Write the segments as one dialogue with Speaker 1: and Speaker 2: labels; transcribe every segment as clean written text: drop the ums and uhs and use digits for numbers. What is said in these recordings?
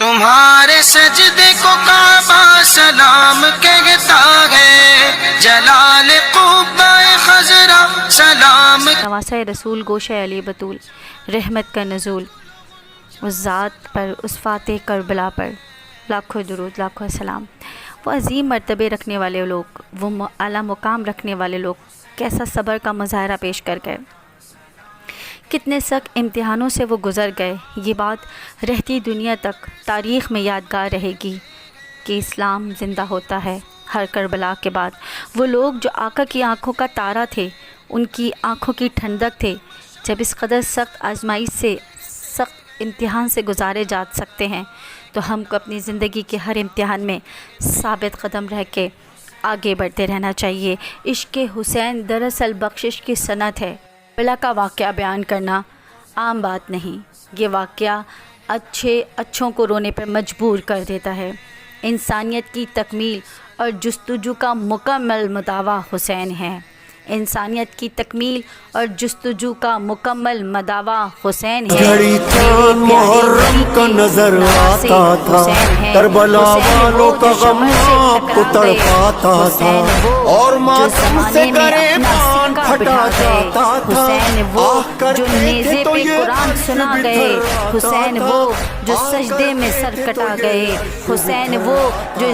Speaker 1: تمہارے سجدے کو کعبہ سلام کہتا ہے، جلال قبہ خضرا سلام۔
Speaker 2: نواسۂ رسول گوشہ علی بطول، رحمت کا نزول، اس ذات پر، اس فاتح کربلا پر لاکھوں درود لاکھوں سلام۔ وہ عظیم مرتبے رکھنے والے لوگ، وہ اعلیٰ مقام رکھنے والے لوگ کیسا صبر کا مظاہرہ پیش کر گئے، کتنے سخت امتحانوں سے وہ گزر گئے۔ یہ بات رہتی دنیا تک تاریخ میں یادگار رہے گی کہ اسلام زندہ ہوتا ہے ہر کربلا کے بعد۔ وہ لوگ جو آقا کی آنکھوں کا تارا تھے، ان کی آنکھوں کی ٹھنڈک تھے، جب اس قدر سخت آزمائش سے، سخت امتحان سے گزارے جا سکتے ہیں، تو ہم کو اپنی زندگی کے ہر امتحان میں ثابت قدم رہ کے آگے بڑھتے رہنا چاہیے۔ عشق حسین دراصل بخشش کی صنعت ہے۔ کربلا کا واقعہ بیان کرنا عام بات نہیں، یہ واقعہ اچھوں کو رونے پر مجبور کر دیتا ہے۔ انسانیت کی تکمیل اور جستجو کا مکمل مداوا حسین ہے۔ انسانیت کی تکمیل اور جستجو کا مکمل مداوا حسین ہے۔
Speaker 3: گھڑی چاند محرم کا نظر آتا تھا، کربلا والوں کا غم آپ کو تڑپاتا تھا، اور ماتم سے گریبان پھٹا جاتا تھا۔
Speaker 2: حسین وہ جو نیزے پہ قرآن سنا گئے، حسین وہ جو سجدے میں سر کٹا گئے، حسین وہ جو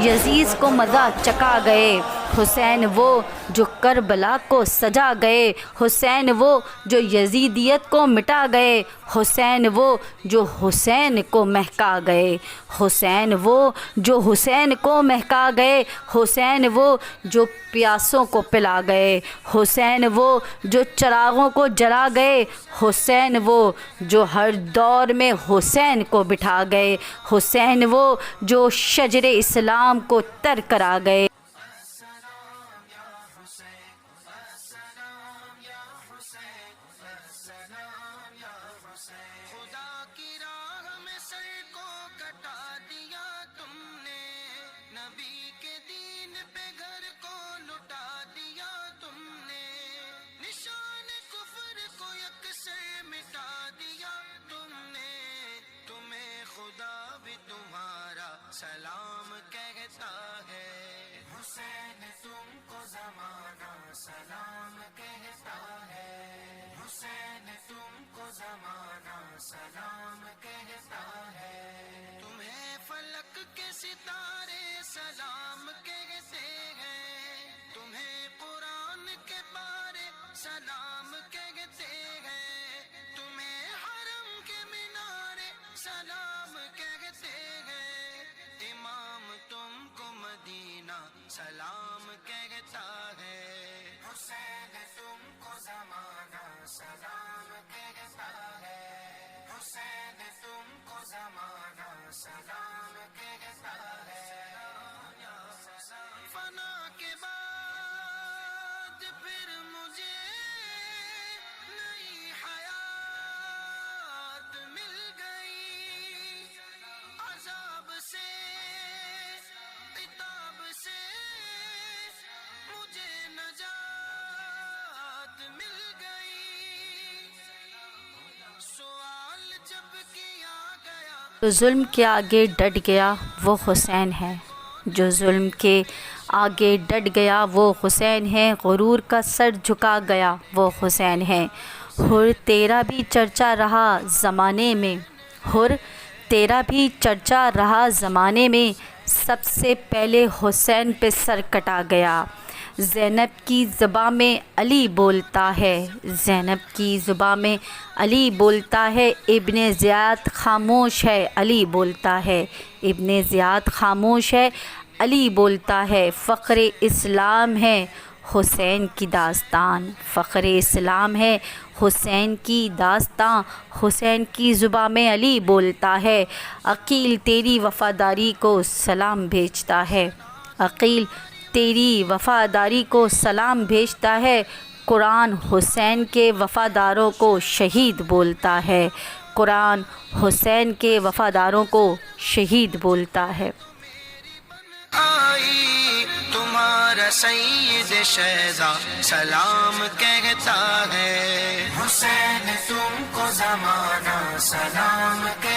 Speaker 2: یزید کو مزہ چکا گئے، حسین وہ جو کربلا کو سجا گئے، حسین وہ جو یزیدیت کو مٹا گئے، حسین وہ جو حسین کو مہکا گئے، حسین وہ جو حسین کو مہکا گئے، حسین وہ جو پیاسوں کو پلا گئے، حسین وہ جو چراغوں کو جلا گئے، حسین وہ جو ہر دور میں حسین کو بٹھا گئے، حسین وہ جو شجر اسلام کو تر کرا گئے۔
Speaker 1: خدا کی راہ میں سر کو کٹا دیا تم نے، نبی کے دین پہ گھر کو لٹا دیا تم نے، نشان کفر کو یکسر مٹا دیا تم نے، تمہیں خدا بھی تمہارا سلام کہتا ہے، حسین تم کو زمانہ سلام کہتا ہے، حسین تم کو زمانہ سلام کہتا ہے، تمہیں فلک کے ستارے سلام کہتے ہیں، تمہیں قرآن کے پارے سلام کہتے ہیں، تمہیں حرم کے مینارے سلام کہتے ہیں، امام تم کو مدینہ سلام کہتا ہے، حسین تم کو زمانہ سلام کہتا ہے، حسین تم کو زمانہ سلام کہتا ہے، فنا کے بعد پھر مجھے نئی حیات مل گئی، عذاب سے عتاب سے مجھے نجات مل گئی، سوال جب کیا گیا
Speaker 2: جو ظلم کے آگے ڈٹ گیا وہ حسین ہے، جو ظلم کے آگے ڈٹ گیا وہ حسین ہے، غرور کا سر جھکا گیا وہ حسین ہے، حر تیرا بھی چرچا رہا زمانے میں، حر تیرا بھی چرچا رہا زمانے میں، سب سے پہلے حسین پہ سر کٹا گیا، زینب کی زباں میں علی بولتا ہے، زینب کی زباں میں علی بولتا ہے، ابن زیاد خاموش ہے علی بولتا ہے، ابن زیاد خاموش ہے علی بولتا ہے، فخر اسلام ہے حسین کی داستان، فخر اسلام ہے حسین کی داستان، حسین کی زباں میں علی بولتا ہے، عقیل تیری وفاداری کو سلام بھیجتا ہے، عقیل تیری وفاداری کو سلام بھیجتا ہے، قرآن حسین کے وفاداروں کو شہید بولتا ہے، قرآن حسین کے وفاداروں کو شہید بولتا ہے۔
Speaker 1: آئی تمہارا سید شہزا سلام کہتا ہے، حسین تم کو زمانہ سلام کہتا ہے۔